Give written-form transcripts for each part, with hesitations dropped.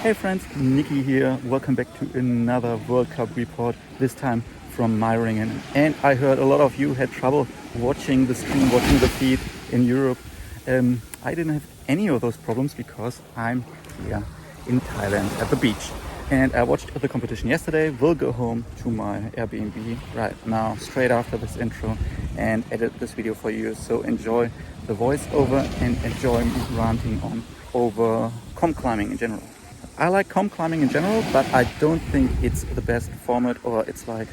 Hey friends, Nikki here. Welcome back to another World Cup report, this time from Meiringen. And I heard a lot of you had trouble watching the stream, watching the feed in Europe. I didn't have any of those problems because I'm here in Thailand at the beach. And I watched the competition yesterday. Will go home to my Airbnb right now, straight after this intro, and edit this video for you. So enjoy the voiceover and enjoy me ranting on over comp climbing in general. I like comp climbing in general, but I don't think it's the best format, or it's like,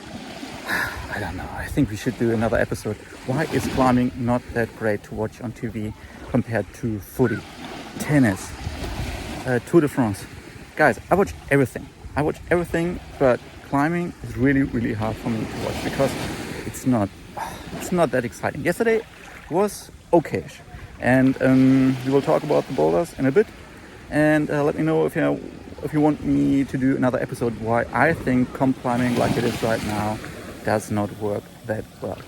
I don't know, I think we should do another episode. Why is climbing not that great to watch on TV compared to footy, tennis, Tour de France? Guys, I watch everything, but climbing is really, really hard for me to watch because it's not that exciting. Yesterday was okayish, and we will talk about the boulders in a bit. And let me know if you want me to do another episode why I think comp climbing like it is right now does not work that well.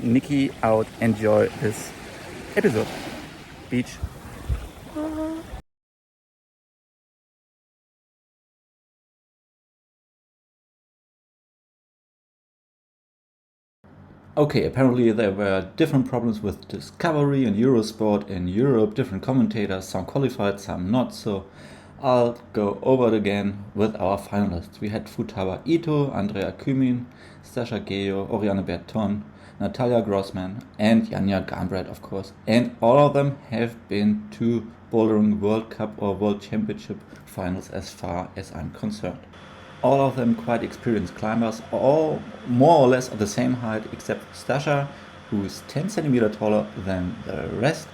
Nikki out, enjoy this episode. Beach. Okay, apparently there were different problems with Discovery and Eurosport in Europe, different commentators, some qualified, some not, so I'll go over it again with our finalists. We had Futaba Ito, Andrea Kümin, Stasa Gejo, Oriane Bertone, Natalia Grossman, and Janja Garnbret, of course. And all of them have been to Bouldering World Cup or World Championship finals as far as I'm concerned. All of them quite experienced climbers, all more or less at the same height except Stasa, who is 10 centimeters taller than the rest.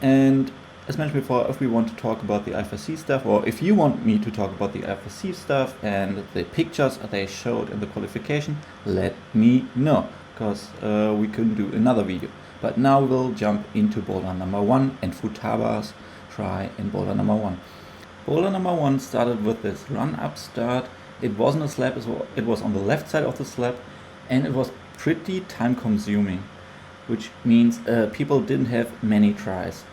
And as mentioned before, if we want to talk about the IFSC stuff, or if you want me to talk about the IFSC stuff and the pictures they showed in the qualification, let me know, because we can do another video. But now we'll jump into boulder number 1 and Futaba's try in boulder number 1. Boulder number 1 started with this run-up start. It wasn't a slab, it was on the left side of the slab, and it was pretty time consuming, which means people didn't have many tries.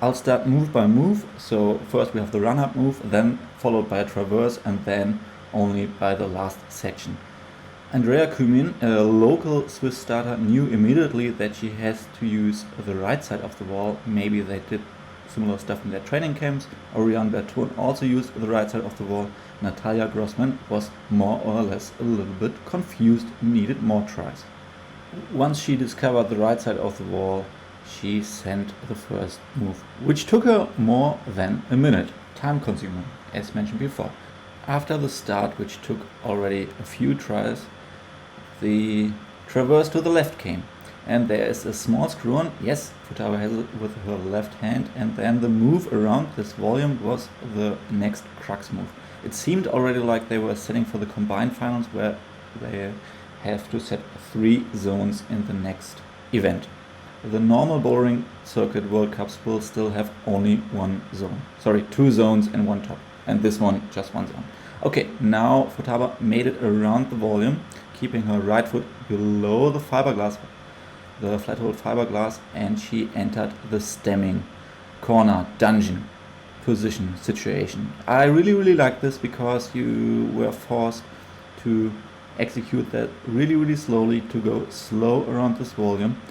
I'll start move by move. So first we have the run up move, then followed by a traverse, and then only by the last section. Andrea Kümin, a local Swiss starter, knew immediately that she has to use the right side of the wall. Maybe they did similar stuff in their training camps. Oriane Bertone also used the right side of the wall. Natalia Grossman was more or less a little bit confused, needed more tries. Once she discovered the right side of the wall, she sent the first move, which took her more than a minute, time consuming, as mentioned before. After the start, which took already a few tries, the traverse to the left came. And there is a small screw on. Yes, Futaba has it with her left hand, and then the move around this volume was the next crux move. It seemed already like they were setting for the combined finals, where they have to set 3 zones in the next event. The normal bouldering circuit World Cups will still have only 2 zones and 1 top, and this one just 1 zone. Okay, now Futaba made it around the volume, keeping her right foot below the fiberglass, the flat-hold fiberglass, and she entered the stemming corner dungeon position situation. I really like this because you were forced to execute that really slowly, to go slow around this volume.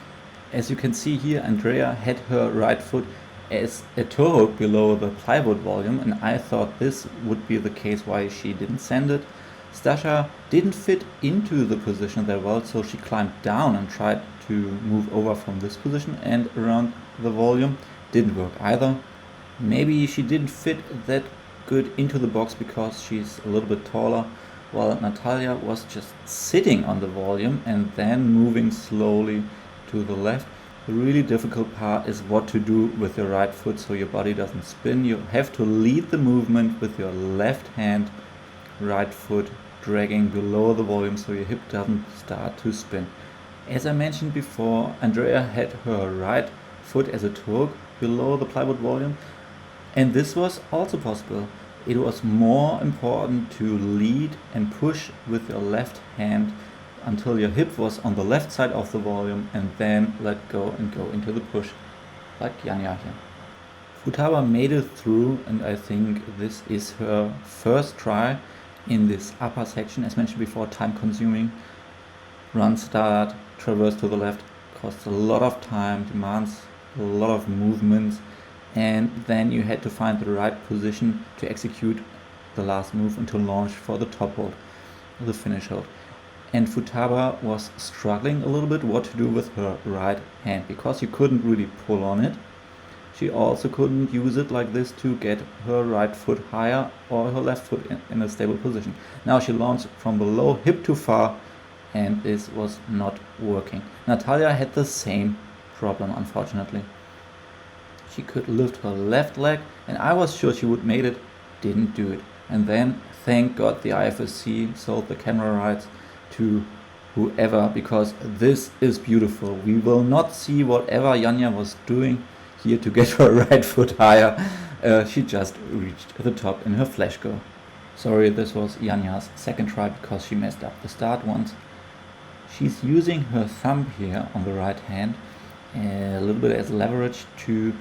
As you can see here, Andrea had her right foot as a toe hook below the plywood volume, and I thought this would be the case why she didn't send it. Stasa didn't fit into the position that well, so she climbed down and tried to move over from this position, and around the volume didn't work either. Maybe she didn't fit that good into the box because she's a little bit taller, while Natalia was just sitting on the volume and then moving slowly to the left. The really difficult part is what to do with your right foot so your body doesn't spin. You have to lead the movement with your left hand, right foot dragging below the volume so your hip doesn't start to spin. As I mentioned before, Andrea had her right foot as a toe below the plywood volume, and this was also possible. It was more important to lead and push with your left hand until your hip was on the left side of the volume, and then let go and go into the push, like Janja here. Futaba made it through, and I think this is her first try in this upper section. As mentioned before, time consuming. Run, start, traverse to the left, costs a lot of time, demands a lot of movements, and then you had to find the right position to execute the last move and to launch for the top hold, the finish hold. And Futaba was struggling a little bit what to do with her right hand, because you couldn't really pull on it. She also couldn't use it like this to get her right foot higher or her left foot in a stable position. Now she launched from below, hip too far, and this was not working. Natalia had the same problem, unfortunately. She could lift her left leg, and I was sure she would made it, didn't do it. And then, thank God, the IFSC sold the camera rights to whoever, because this is beautiful. We will not see whatever Janja was doing here to get her right foot higher. She just reached the top in her flash go. Sorry, this was Janja's second try because she messed up the start once. She's using her thumb here on the right hand a little bit as leverage to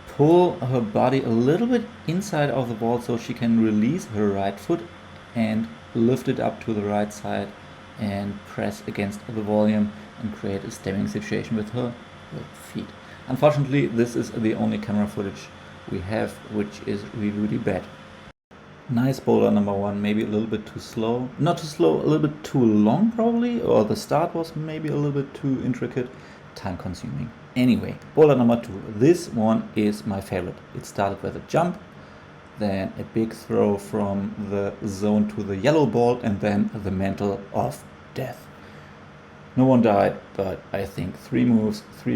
pull her body a little bit inside of the ball so she can release her right foot and lift it up to the right side and press against the volume and create a stemming situation with her feet. Unfortunately, this is the only camera footage we have, which is really bad. Nice boulder number one, maybe a little bit too slow. Not too slow, a little bit too long probably, or the start was maybe a little bit too intricate, time consuming. Anyway, boulder number two. This one is my favorite. It started with a jump, then a big throw from the zone to the yellow ball, and then the mantle of death. No one died, but I think three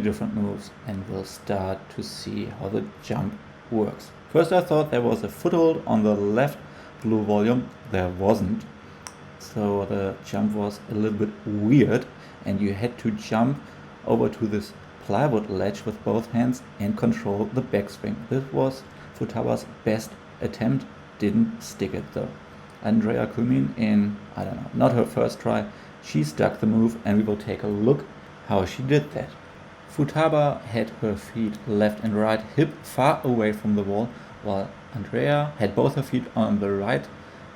different moves, and we'll start to see how the jump works. First I thought there was a foothold on the left blue volume. There wasn't. So the jump was a little bit weird, and you had to jump over to this plywood ledge with both hands and control the backswing. This was Futaba's best attempt, didn't stick it though. Andrea Kümin in, I don't know, not her first try, she stuck the move, and we will take a look how she did that. Futaba had her feet left and right hip far away from the wall, while Andrea had both her feet on the right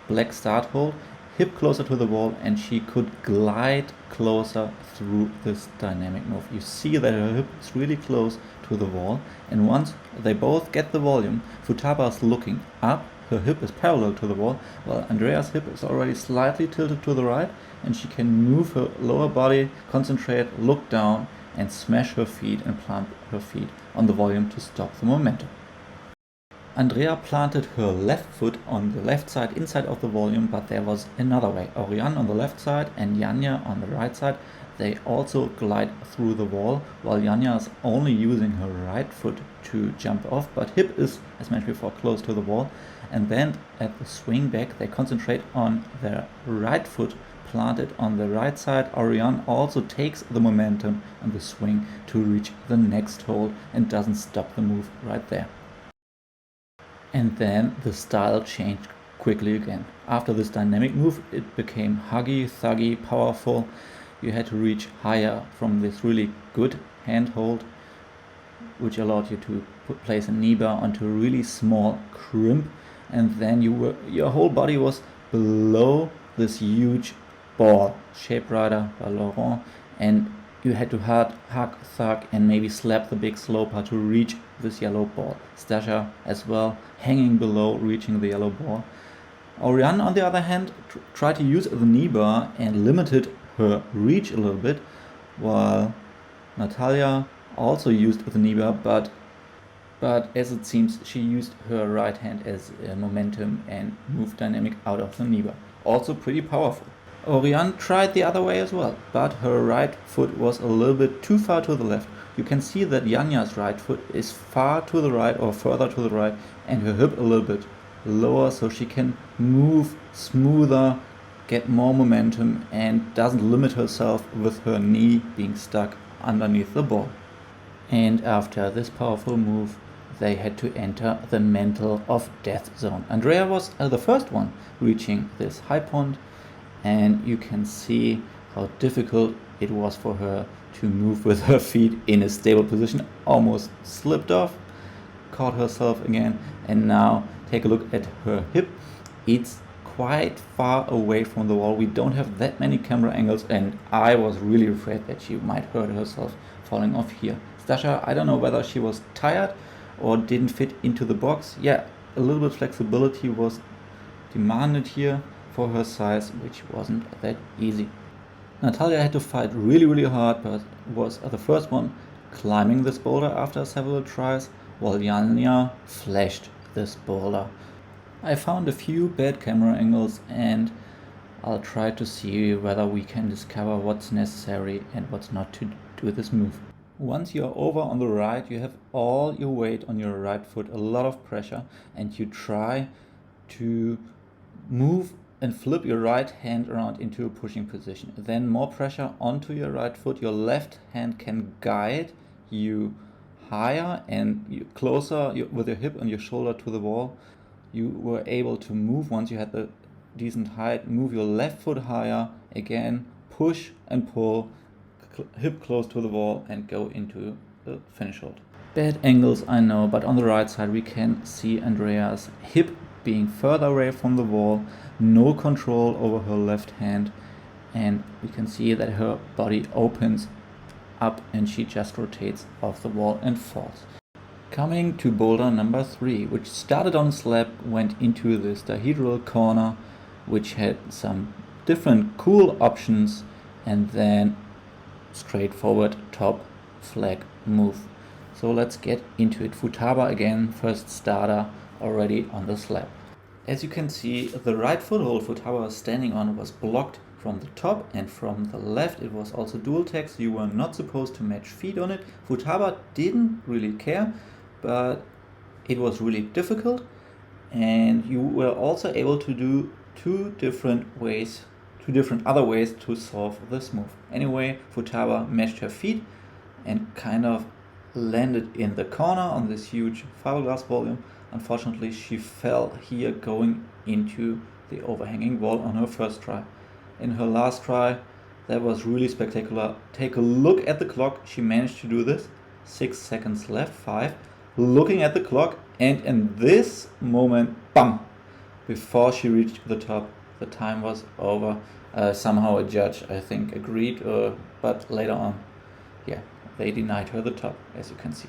black start hold, hip closer to the wall, and she could glide closer through this dynamic move. You see that her hip is really close to the wall, and once they both get the volume, Futaba is looking up, her hip is parallel to the wall, while Andrea's hip is already slightly tilted to the right, and she can move her lower body, concentrate, look down, and smash her feet and plant her feet on the volume to stop the momentum. Andrea planted her left foot on the left side inside of the volume, but there was another way. Oriane on the left side and Janja on the right side, they also glide through the wall, while Janja is only using her right foot to jump off, but hip is, as mentioned before, close to the wall. And then at the swing back, they concentrate on their right foot planted on the right side. Oriane also takes the momentum on the swing to reach the next hold and doesn't stop the move right there. And then the style changed quickly again. After this dynamic move, it became huggy, thuggy, powerful. You had to reach higher from this really good handhold, which allowed you to place a knee bar onto a really small crimp, and then your whole body was below this huge ball, Shape Rider by Laurent, and you had to hug, thug, and maybe slap the big sloper to reach this yellow ball. Stasa as well, hanging below, reaching the yellow ball. Oriane, on the other hand, tried to use the knee bar and limited her reach a little bit, while Natalia also used the knee bar, but as it seems, she used her right hand as a momentum and move dynamic out of the knee bar. Also pretty powerful. Oriane tried the other way as well, but her right foot was a little bit too far to the left. You can see that Janja's right foot is far to the right or further to the right, and her hip a little bit lower so she can move smoother, get more momentum, and doesn't limit herself with her knee being stuck underneath the ball. And after this powerful move, they had to enter the mantle of death zone. Andrea was the first one reaching this high point, and you can see how difficult it was for her to move with her feet in a stable position. Almost slipped off, caught herself again, and now take a look at her hip. It's quite far away from the wall. We don't have that many camera angles, and I was really afraid that she might hurt herself falling off here. Stasa, I don't know whether she was tired or didn't fit into the box. Yeah, a little bit flexibility was demanded here for her size, which wasn't that easy. Natalia had to fight really hard, but was the first one climbing this boulder after several tries, while Janja flashed this boulder. I found a few bad camera angles, and I'll try to see whether we can discover what's necessary and what's not to do this move. Once you're over on the right, you have all your weight on your right foot, a lot of pressure, and you try to move and flip your right hand around into a pushing position. Then more pressure onto your right foot. Your left hand can guide you higher and you closer with your hip and your shoulder to the wall. You were able to move, once you had the decent height, move your left foot higher, again push and pull, hip close to the wall, and go into the finish hold. Bad angles, I know, but on the right side we can see Andrea's hip being further away from the wall, no control over her left hand, and we can see that her body opens up and she just rotates off the wall and falls. Coming to boulder number 3, which started on slab, went into this dihedral corner, which had some different cool options, and then straightforward top flag move. So let's get into it. Futaba again, first starter, already on the slab. As you can see, the right foothold Futaba was standing on was blocked from the top and from the left. It was also dual tech, so you were not supposed to match feet on it. Futaba didn't really care, but it was really difficult, and you were also able to do two different other ways to solve this move. Anyway, Futaba matched her feet and kind of landed in the corner on this huge fiberglass volume. Unfortunately, she fell here going into the overhanging wall on her first try. In her last try, that was really spectacular. Take a look at the clock. She managed to do this. 6 seconds left, 5. Looking at the clock, and in this moment, bam! Before she reached the top, the time was over. Somehow a judge, I think, agreed, but later on, yeah, they denied her the top, as you can see.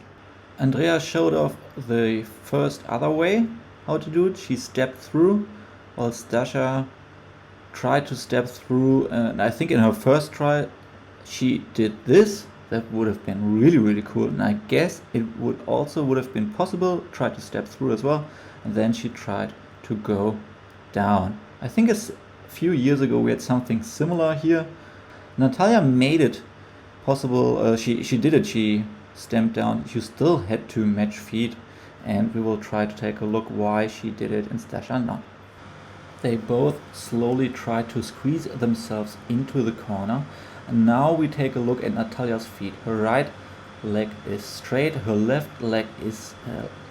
Andrea showed off the first other way how to do it. She stepped through, while Stasa tried to step through, and I think in her first try she did this. That would have been really cool, and I guess it would have been possible to try to step through as well. And then she tried to go down. I think a few years ago we had something similar here. Natalia made it possible. She did it. She stamped down. You still had to match feet, and we will try to take a look why she did it and Stasa not. They both slowly tried to squeeze themselves into the corner. And now we take a look at Natalia's feet. Her right leg is straight, her left leg is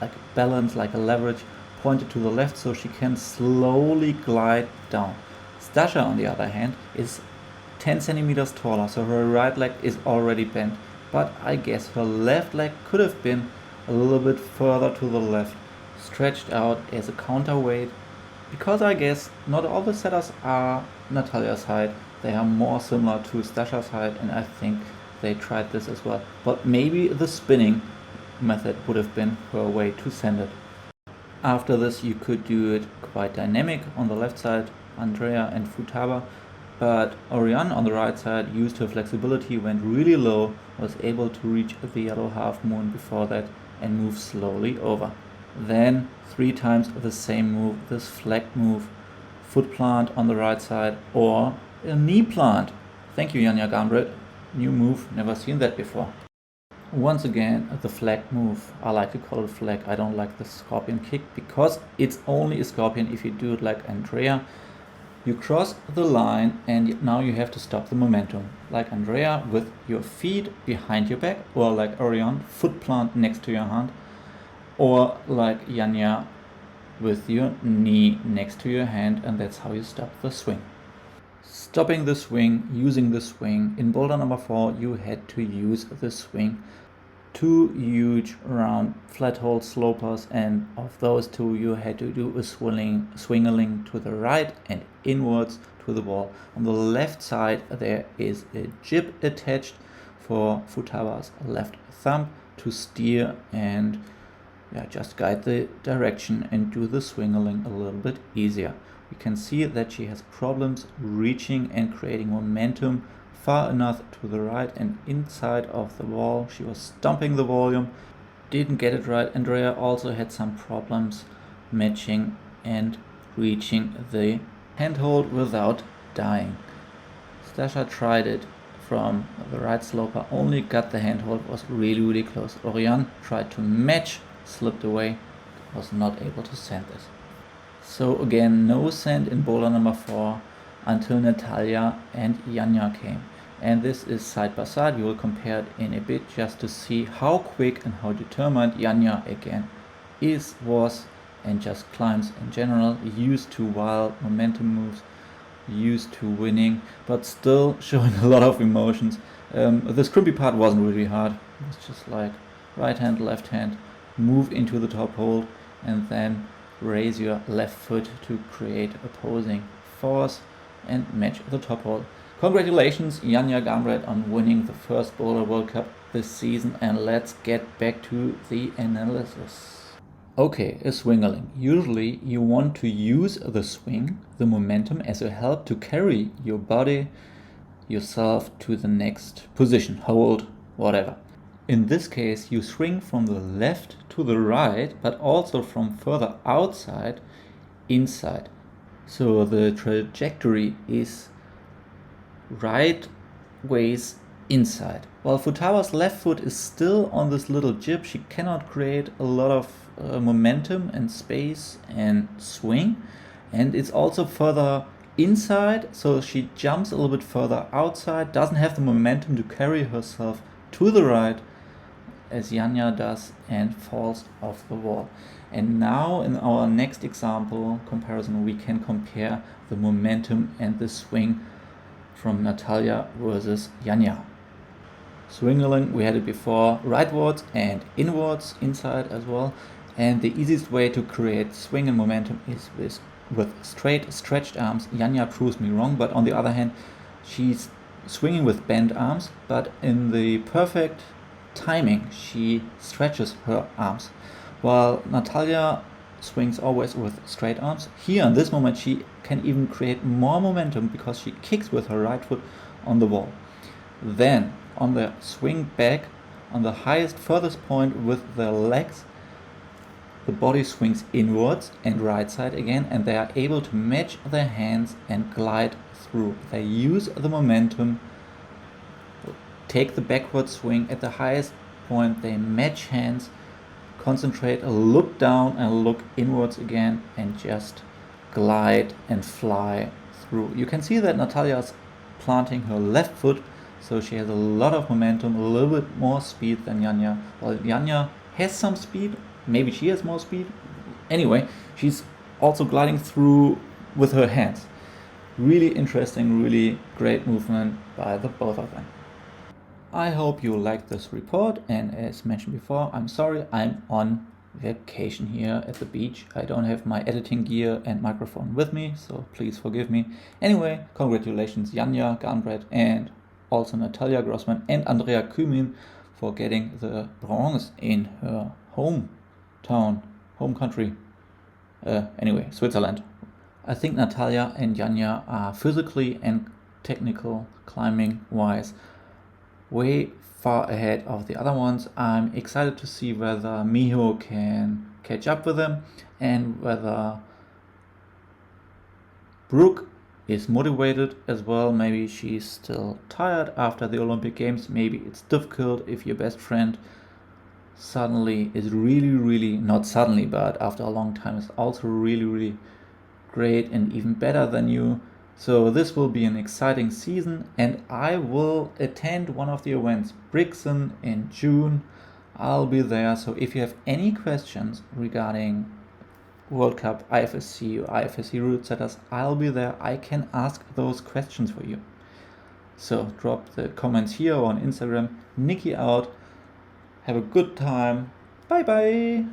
like a balance, like a leverage, pointed to the left, so she can slowly glide down. Stasa, on the other hand, is 10 centimeters taller, so her right leg is already bent. But I guess her left leg could have been a little bit further to the left, stretched out as a counterweight, because I guess not all the setters are Natalia's height. They are more similar to Stasa's height, and I think they tried this as well. But maybe the spinning method would have been her way to send it. After this, you could do it quite dynamic on the left side, Andrea and Futaba, but Oriane on the right side used her flexibility, went really low, was able to reach the yellow half moon before that and move slowly over. Then 3 times the same move, this flag move, foot plant on the right side, or a knee plant. Thank you, Janja Garnbret. New move, never seen that before. Once again, the flag move. I like to call it flag. I don't like the scorpion kick because it's only a scorpion if you do it like Andrea. You cross the line and now you have to stop the momentum. Like Andrea with your feet behind your back, or like Oriane, foot plant next to your hand, or like Janja with your knee next to your hand, and that's how you stop the swing. Stopping the swing, using the swing. In boulder number 4, you had to use the swing two huge round flat hole slopers, and of those two you had to do a swingling to the right and inwards to the wall. On the left side there is a jib attached for Futaba's left thumb to steer and just guide the direction and do the swingling a little bit easier. We can see that she has problems reaching and creating momentum far enough to the right and inside of the wall. She was stomping the volume, didn't get it right. Andrea also had some problems matching and reaching the handhold without dying. Stasa tried it from the right sloper, only got the handhold, was really close. Oriane tried to match, slipped away, was not able to send it. So again, no send in boulder number 4 until Natalia and Janja came. And this is side by side. We will compare it in a bit just to see how quick and how determined Janja again was, and just climbs in general, used to wild momentum moves, used to winning, but still showing a lot of emotions. The scrimpy part wasn't really hard. It's just like right hand, left hand, move into the top hold, and then raise your left foot to create opposing force and match the top hold. Congratulations, Janja Garnbret, on winning the first Boulder World Cup this season, and let's get back to the analysis. Okay, a swingling. Usually you want to use the swing, the momentum, as a help to carry your body, yourself to the next position, hold, whatever. In this case, you swing from the left to the right, but also from further outside, inside. So the trajectory is right ways inside. While Futaba's left foot is still on this little jib, she cannot create a lot of momentum and space and swing. And it's also further inside, so she jumps a little bit further outside, doesn't have the momentum to carry herself to the right as Janja does, and falls off the wall. And now in our next example comparison, we can compare the momentum and the swing from Natalia versus Janja. Swingling, we had it before, rightwards and inwards, inside as well. And the easiest way to create swing and momentum is with straight stretched arms. Janja proves me wrong, but on the other hand, she's swinging with bent arms, but in the perfect timing she stretches her arms, while Natalia swings always with straight arms. Here in this moment she can even create more momentum because she kicks with her right foot on the wall. Then on the swing back, on the highest furthest point with the legs, the body swings inwards and right side again, and they are able to match their hands and glide through. They use the momentum, take the backward swing at the highest point, they match hands, concentrate, look down and look inwards again, and just glide and fly through. You can see that Natalia is planting her left foot, so she has a lot of momentum, a little bit more speed than Janja. While Janja has some speed, maybe she has more speed. Anyway, she's also gliding through with her hands. Really interesting, really great movement by the both of them. I hope you liked this report, and as mentioned before, I'm sorry, I'm on vacation here at the beach. I don't have my editing gear and microphone with me, so please forgive me. Anyway, congratulations Janja Garnbret and also Natalia Grossman and Andrea Kümin for getting the bronze in her hometown, home country, anyway, Switzerland. I think Natalia and Janja are physically and technical climbing wise way far ahead of the other ones. I'm excited to see whether Miho can catch up with them and whether Brooke is motivated as well. Maybe she's still tired after the Olympic Games. Maybe it's difficult if your best friend suddenly is really, not suddenly, but after a long time is also really great and even better than you. So this will be an exciting season, and I will attend one of the events, Brixen, in June. I'll be there, so if you have any questions regarding World Cup, IFSC or IFSC route setters, I'll be there. I can ask those questions for you. So drop the comments here or on Instagram. Nikki out. Have a good time. Bye bye.